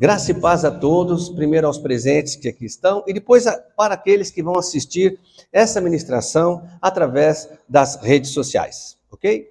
Graça e paz a todos, primeiro aos presentes que aqui estão e depois para aqueles que vão assistir essa ministração através das redes sociais, ok?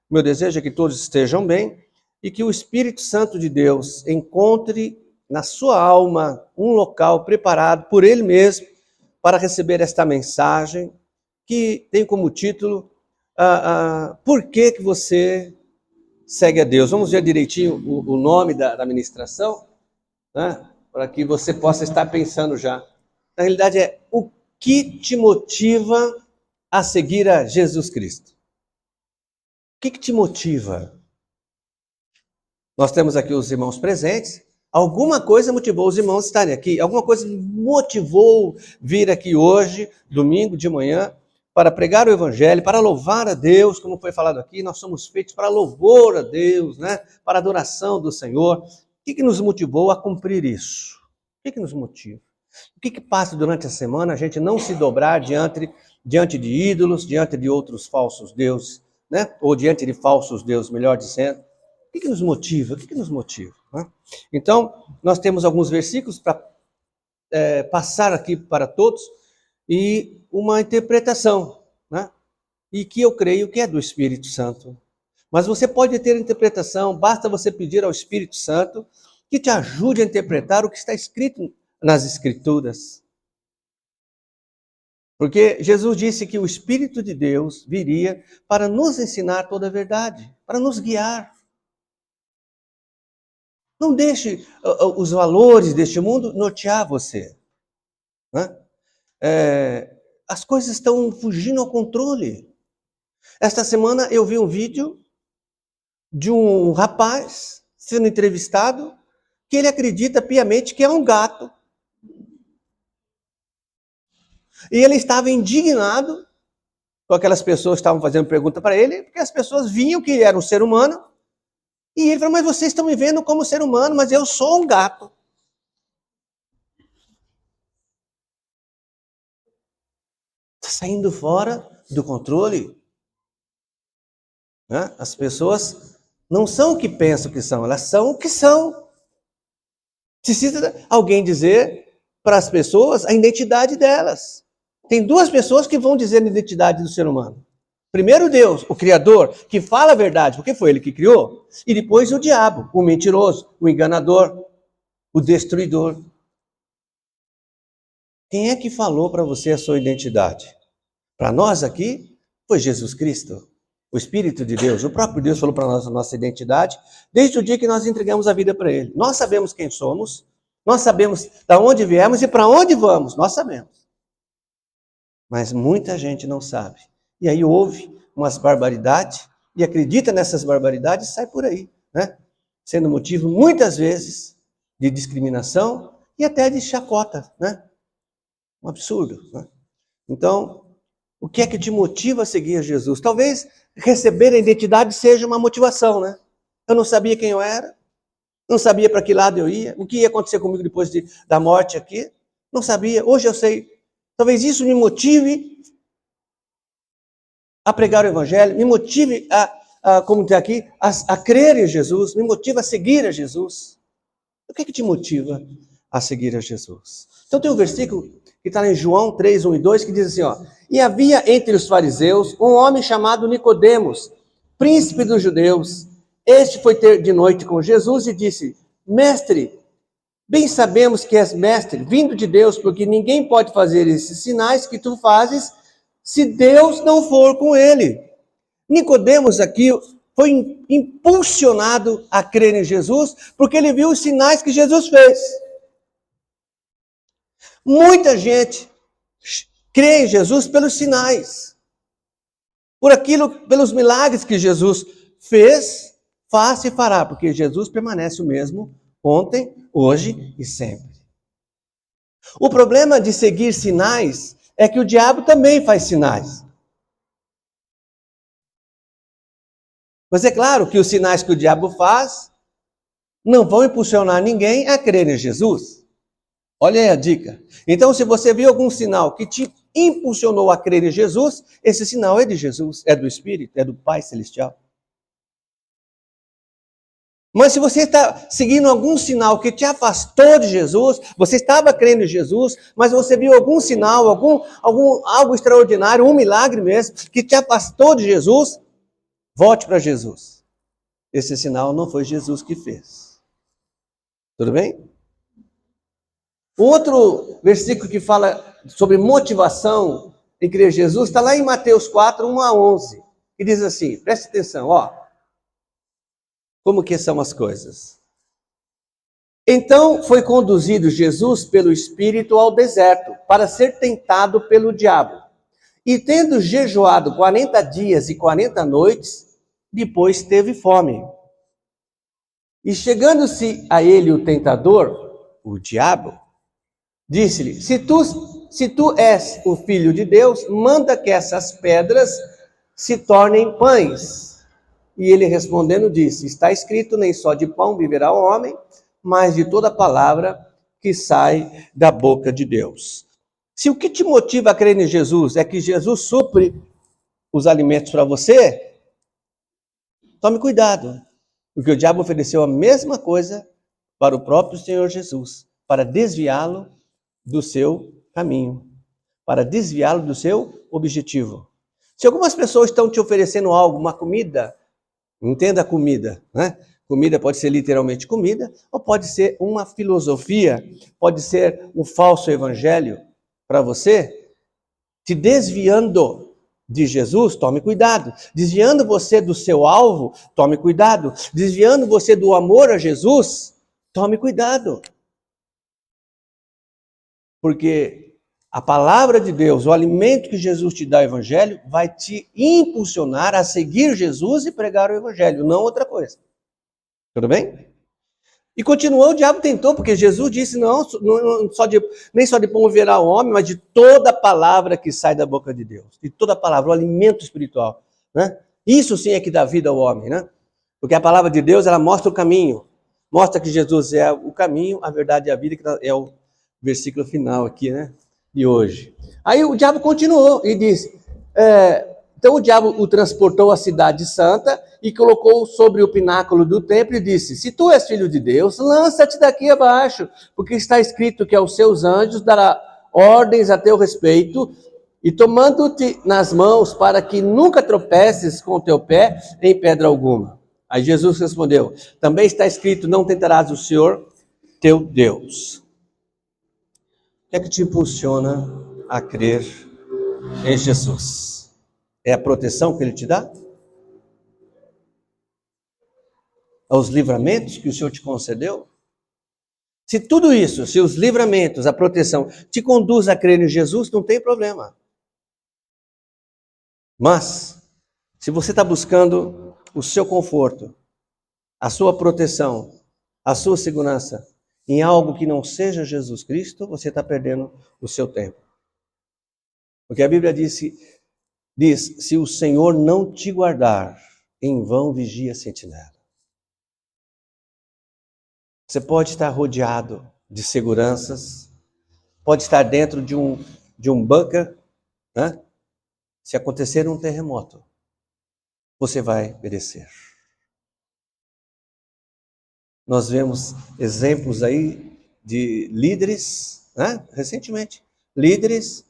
Meu desejo é que todos estejam bem e que o Espírito Santo de Deus encontre na sua alma um local preparado por Ele mesmo para receber esta mensagem que tem como título Por que você segue a Deus? Vamos ver direitinho o nome da ministração? Né? Para que você possa estar pensando já. Na realidade é o que te motiva a seguir a Jesus Cristo? O que te motiva? Nós temos aqui os irmãos presentes. Alguma coisa motivou os irmãos a estarem aqui. Alguma coisa motivou vir aqui hoje, domingo de manhã, para pregar o Evangelho, para louvar a Deus, como foi falado aqui. Nós somos feitos para louvor a Deus, né? Para adoração do Senhor. O que nos motivou a cumprir isso? O que nos motiva? O que passa durante a semana a gente não se dobrar diante de ídolos, diante de outros falsos deuses, né? Ou diante de falsos deuses, melhor dizendo. O que nos motiva? O que nos motiva? Né? Então, nós temos alguns versículos para passar aqui para todos e uma interpretação, né? E que eu creio que é do Espírito Santo. Mas você pode ter interpretação, basta você pedir ao Espírito Santo que te ajude a interpretar o que está escrito nas Escrituras. Porque Jesus disse que o Espírito de Deus viria para nos ensinar toda a verdade, para nos guiar. Não deixe os valores deste mundo nortear você. Né? As coisas estão fugindo ao controle. Esta semana eu vi um vídeo de um rapaz sendo entrevistado que ele acredita piamente que é um gato. E ele estava indignado com aquelas pessoas que estavam fazendo pergunta para ele, porque as pessoas viam que ele era um ser humano. E ele falou, mas vocês estão me vendo como ser humano, mas eu sou um gato. Está saindo fora do controle. Né? As pessoas não são o que pensam que são, elas são o que são. Precisa alguém dizer para as pessoas a identidade delas. Tem duas pessoas que vão dizer a identidade do ser humano. Primeiro Deus, o Criador, que fala a verdade, porque foi Ele que criou. E depois o diabo, o mentiroso, o enganador, o destruidor. Quem é que falou para você a sua identidade? Para nós aqui, foi Jesus Cristo. O Espírito de Deus, o próprio Deus falou para nós a nossa identidade, desde o dia que nós entregamos a vida para Ele. Nós sabemos quem somos, nós sabemos de onde viemos e para onde vamos, nós sabemos. Mas muita gente não sabe. E aí ouve umas barbaridades e acredita nessas barbaridades e sai por aí, né? Sendo motivo, muitas vezes, de discriminação e até de chacota, né? Um absurdo, né? Então, o que é que te motiva a seguir a Jesus? Talvez receber a identidade seja uma motivação, né? Eu não sabia quem eu era, não sabia para que lado eu ia, o que ia acontecer comigo depois da morte aqui, não sabia, hoje eu sei. Talvez isso me motive a pregar o Evangelho, me motive como está aqui, a crer em Jesus, me motiva a seguir a Jesus. O que é que te motiva a seguir a Jesus? Então tem um versículo que está em João 3, 1 e 2, que diz assim, ó, e havia entre os fariseus um homem chamado Nicodemos, príncipe dos judeus. Este foi ter de noite com Jesus e disse, mestre, bem sabemos que és mestre, vindo de Deus, porque ninguém pode fazer esses sinais que tu fazes se Deus não for com ele. Nicodemos aqui foi impulsionado a crer em Jesus, porque ele viu os sinais que Jesus fez. Muita gente crê em Jesus pelos sinais, pelos milagres que Jesus fez, faz e fará, porque Jesus permanece o mesmo ontem, hoje e sempre. O problema de seguir sinais é que o diabo também faz sinais. Mas é claro que os sinais que o diabo faz não vão impulsionar ninguém a crer em Jesus. Olha aí a dica. Então, se você viu algum sinal que te impulsionou a crer em Jesus, esse sinal é de Jesus, é do Espírito, é do Pai Celestial. Mas se você está seguindo algum sinal que te afastou de Jesus, você estava crendo em Jesus, mas você viu algum sinal, algo extraordinário, um milagre mesmo, que te afastou de Jesus, volte para Jesus. Esse sinal não foi Jesus que fez. Tudo bem? O outro versículo que fala sobre motivação em crer em Jesus está lá em Mateus 4, 1 a 11, que diz assim, preste atenção, ó, como que são as coisas. Então foi conduzido Jesus pelo Espírito ao deserto, para ser tentado pelo diabo. E tendo jejuado 40 dias e 40 noites, depois teve fome. E chegando-se a ele o tentador, o diabo, disse-lhe, se tu és o Filho de Deus, manda que essas pedras se tornem pães. E ele respondendo disse, está escrito, nem só de pão viverá o homem, mas de toda palavra que sai da boca de Deus. Se o que te motiva a crer em Jesus é que Jesus supre os alimentos para você, tome cuidado, porque o diabo ofereceu a mesma coisa para o próprio Senhor Jesus, para desviá-lo do seu caminho, para desviá-lo do seu objetivo. Se algumas pessoas estão te oferecendo algo, uma comida, entenda a comida, né? Comida pode ser literalmente comida, ou pode ser uma filosofia, pode ser um falso evangelho para você, te desviando de Jesus, tome cuidado. Desviando você do seu alvo, tome cuidado. Desviando você do amor a Jesus, tome cuidado. Porque a palavra de Deus, o alimento que Jesus te dá, o evangelho, vai te impulsionar a seguir Jesus e pregar o evangelho, não outra coisa. Tudo bem? E continuou, o diabo tentou, porque Jesus disse, nem só de pão viverá o homem, mas de toda palavra que sai da boca de Deus. De toda palavra, o alimento espiritual. Né? Isso sim é que dá vida ao homem, né? Porque a palavra de Deus, ela mostra o caminho. Mostra que Jesus é o caminho, a verdade e a vida, que é o versículo final aqui, né? De hoje. Aí o diabo continuou e disse, então o diabo o transportou à cidade santa e colocou sobre o pináculo do templo e disse, se tu és filho de Deus, lança-te daqui abaixo, porque está escrito que aos seus anjos dará ordens a teu respeito, e tomando-te nas mãos para que nunca tropeces com o teu pé em pedra alguma. Aí Jesus respondeu, também está escrito, não tentarás o Senhor teu Deus. O que é que te impulsiona a crer em Jesus? É a proteção que Ele te dá? Aos livramentos que o Senhor te concedeu? Se tudo isso, se os livramentos, a proteção, te conduz a crer em Jesus, não tem problema. Mas, se você está buscando o seu conforto, a sua proteção, a sua segurança em algo que não seja Jesus Cristo, você está perdendo o seu tempo. Porque a Bíblia diz, se o Senhor não te guardar, em vão vigia a sentinela. Você pode estar rodeado de seguranças, pode estar dentro de um bunker, né? Se acontecer um terremoto, você vai perecer. Nós vemos exemplos aí de líderes, né? Recentemente, líderes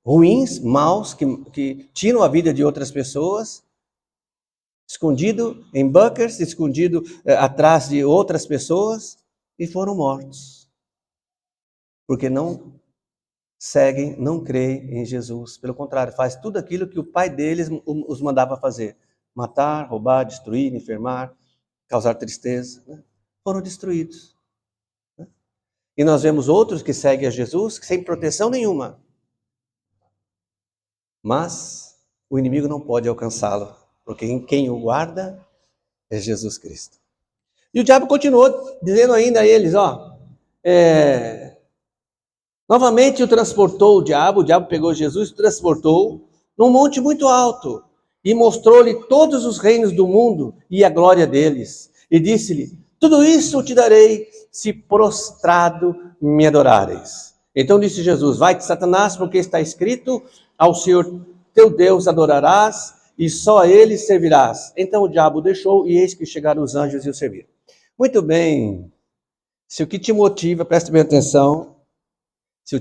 ruins, maus, que tiram a vida de outras pessoas, escondido em bunkers, escondido atrás de outras pessoas, e foram mortos. Porque não seguem, não creem em Jesus. Pelo contrário, faz tudo aquilo que o pai deles os mandava fazer. Matar, roubar, destruir, enfermar, causar tristeza. Né? Foram destruídos. Né? E nós vemos outros que seguem a Jesus sem proteção nenhuma. Mas o inimigo não pode alcançá-lo, porque quem o guarda é Jesus Cristo. E o diabo continuou dizendo ainda a eles, novamente o transportou o diabo pegou Jesus e transportou num monte muito alto e mostrou-lhe todos os reinos do mundo e a glória deles. E disse-lhe, tudo isso te darei se prostrado me adorares. Então disse Jesus, vai-te Satanás, porque está escrito, ao Senhor teu Deus adorarás e só a ele servirás. Então o diabo o deixou, e eis que chegaram os anjos e o serviram. Muito bem. Se o que te motiva, preste bem atenção, se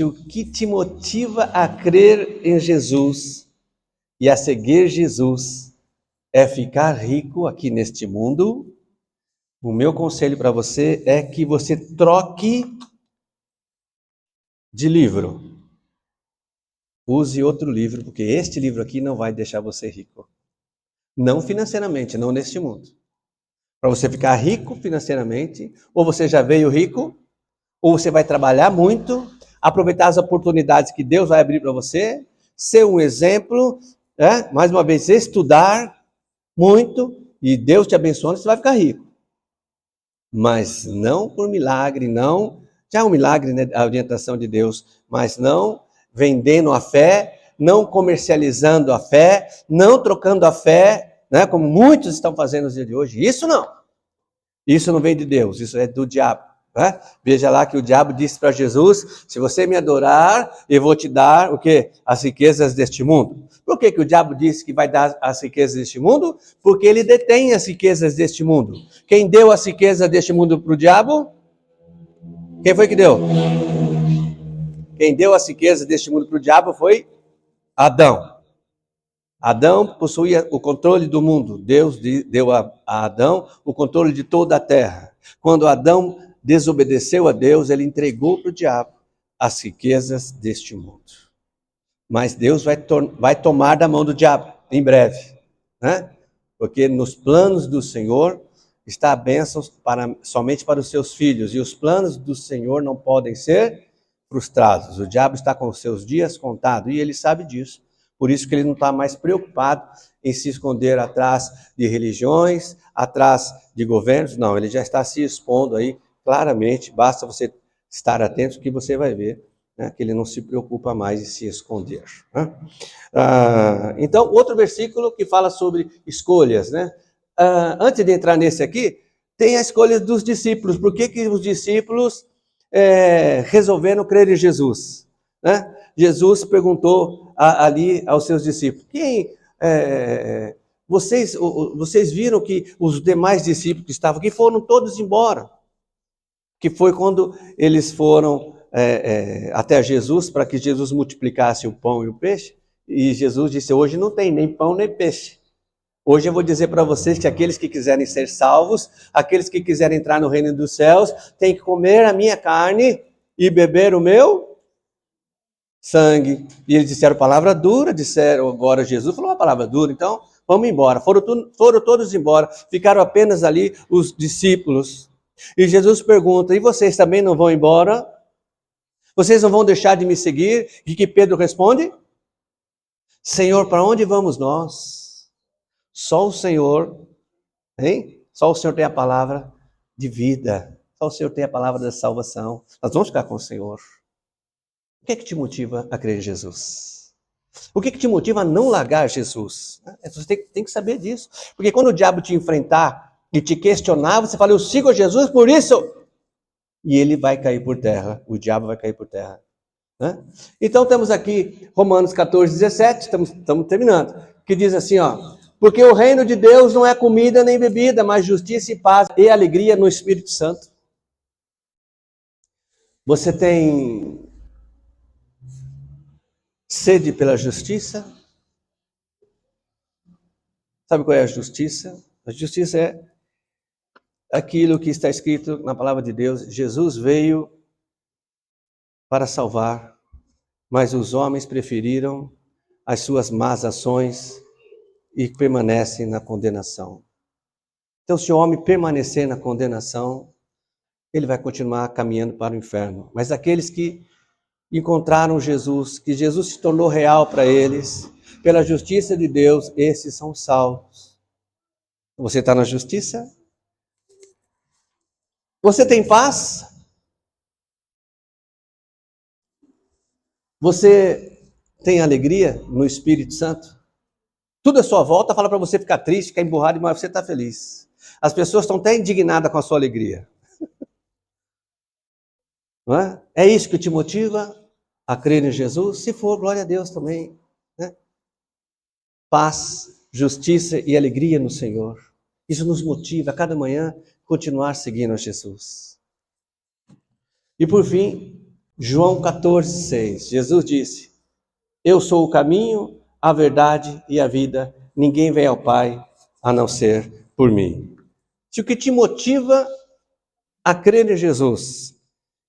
o que te motiva a crer em Jesus e a seguir Jesus é ficar rico aqui neste mundo, o meu conselho para você é que você troque de livro. Use outro livro, porque este livro aqui não vai deixar você rico. Não financeiramente, não neste mundo. Para você ficar rico financeiramente, ou você já veio rico, ou você vai trabalhar muito, aproveitar as oportunidades que Deus vai abrir para você, ser um exemplo, mais uma vez, estudar muito, e Deus te abençoando, você vai ficar rico. Mas não por milagre, não. Já é um milagre, né, a orientação de Deus, mas não vendendo a fé, não comercializando a fé, não trocando a fé, né, como muitos estão fazendo nos dias de hoje. Isso não. Isso não vem de Deus, isso é do diabo. Né? Veja lá que o diabo disse para Jesus: se você me adorar, eu vou te dar o quê? As riquezas deste mundo. Por que o diabo disse que vai dar as riquezas deste mundo? Porque ele detém as riquezas deste mundo. Quem deu as riquezas deste mundo para o diabo? Quem foi que deu? Quem deu as riquezas deste mundo para o diabo foi Adão. Adão possuía o controle do mundo. Deus deu a Adão o controle de toda a terra. Quando Adão desobedeceu a Deus, ele entregou para o diabo as riquezas deste mundo. Mas Deus vai tomar da mão do diabo em breve, né? Porque nos planos do Senhor está a bênção somente para os seus filhos, e os planos do Senhor não podem ser frustrados. O diabo está com os seus dias contados, e ele sabe disso. Por isso que ele não está mais preocupado em se esconder atrás de religiões, atrás de governos. Não, ele já está se expondo aí claramente. Basta você estar atento que você vai ver, né, que ele não se preocupa mais em se esconder. Né? Então, outro versículo que fala sobre escolhas. Né? Antes de entrar nesse aqui, tem a escolha dos discípulos. Por que os discípulos resolveram crer em Jesus? Né? Jesus perguntou ali aos seus discípulos: vocês viram que os demais discípulos que estavam aqui foram todos embora? Que foi quando eles foram até Jesus para que Jesus multiplicasse o pão e o peixe, e Jesus disse: hoje não tem nem pão nem peixe. Hoje eu vou dizer para vocês que aqueles que quiserem ser salvos, aqueles que quiserem entrar no reino dos céus, têm que comer a minha carne e beber o meu sangue. E eles disseram palavra dura, disseram, agora Jesus falou uma palavra dura, então vamos embora. Foram todos embora, ficaram apenas ali os discípulos. E Jesus pergunta: e vocês também não vão embora? Vocês não vão deixar de me seguir? E que Pedro responde: Senhor, para onde vamos nós? Só o Senhor, hein? Só o Senhor tem a palavra de vida. Só o Senhor tem a palavra da salvação. Nós vamos ficar com o Senhor. O que é que te motiva a crer em Jesus? O que é que te motiva a não largar Jesus? Você tem que saber disso. Porque quando o diabo te enfrentar e te questionar, você fala: eu sigo Jesus por isso. E ele vai cair por terra. O diabo vai cair por terra. Né? Então temos aqui Romanos 14, 17, estamos terminando, que diz assim, ó: porque o reino de Deus não é comida nem bebida, mas justiça e paz e alegria no Espírito Santo. Você tem sede pela justiça? Sabe qual é a justiça? A justiça é aquilo que está escrito na palavra de Deus: Jesus veio para salvar, mas os homens preferiram as suas más ações e permanecem na condenação. Então, se o homem permanecer na condenação, ele vai continuar caminhando para o inferno. Mas aqueles que encontraram Jesus, que Jesus se tornou real para eles, pela justiça de Deus, esses são salvos. Você está na justiça? Você tem paz? Você tem alegria no Espírito Santo? Tudo à sua volta fala para você ficar triste, ficar emburrado, mas você está feliz. As pessoas estão até indignadas com a sua alegria. Não é? É isso que te motiva a crer em Jesus? Se for, glória a Deus também. Né? paz, justiça e alegria no Senhor. Isso nos motiva a cada manhã continuar seguindo a Jesus. E por fim, João 14,6, Jesus disse: eu sou o caminho, a verdade e a vida. Ninguém vem ao Pai a não ser por mim. Se o que te motiva a crer em Jesus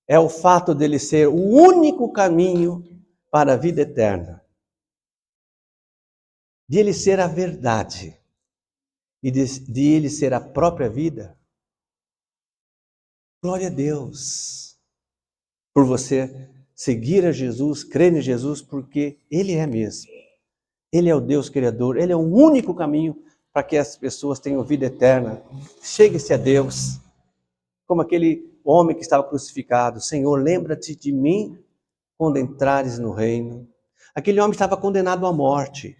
é o fato dele ser o único caminho para a vida eterna, de ele ser a verdade e de ele ser a própria vida, glória a Deus por você seguir a Jesus, crer em Jesus, porque ele é mesmo. Ele é o Deus Criador, ele é o único caminho para que as pessoas tenham vida eterna. Chegue-se a Deus, como aquele homem que estava crucificado. Senhor, lembra-te de mim quando entrares no reino. Aquele homem estava condenado à morte.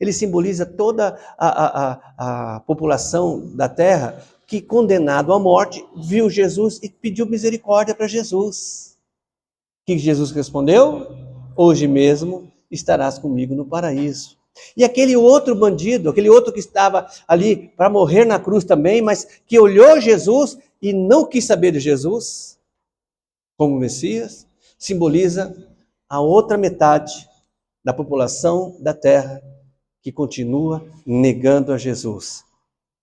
Ele simboliza toda a população da terra que, condenado à morte, viu Jesus e pediu misericórdia para Jesus. O que Jesus respondeu? Hoje mesmo estarás comigo no paraíso. E aquele outro bandido, aquele outro que estava ali para morrer na cruz também, mas que olhou Jesus e não quis saber de Jesus como Messias, simboliza a outra metade da população da terra que continua negando a Jesus.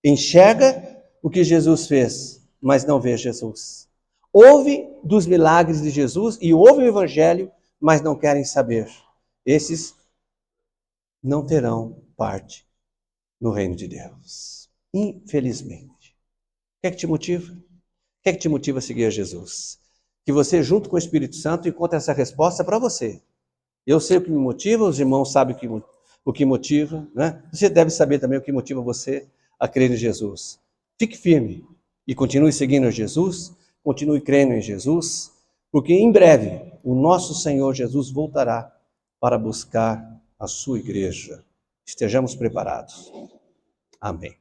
Enxerga o que Jesus fez, mas não vê Jesus. Ouve dos milagres de Jesus e ouve o Evangelho, mas não querem saber. Esses não terão parte no reino de Deus. Infelizmente. O que é que te motiva? O que é que te motiva a seguir a Jesus? Que você, junto com o Espírito Santo, encontre essa resposta para você. Eu sei o que me motiva, os irmãos sabem o que motiva, né? Você deve saber também o que motiva você a crer em Jesus. Fique firme e continue seguindo a Jesus, continue crendo em Jesus, porque em breve o nosso Senhor Jesus voltará para buscar a sua igreja. Estejamos preparados. Amém.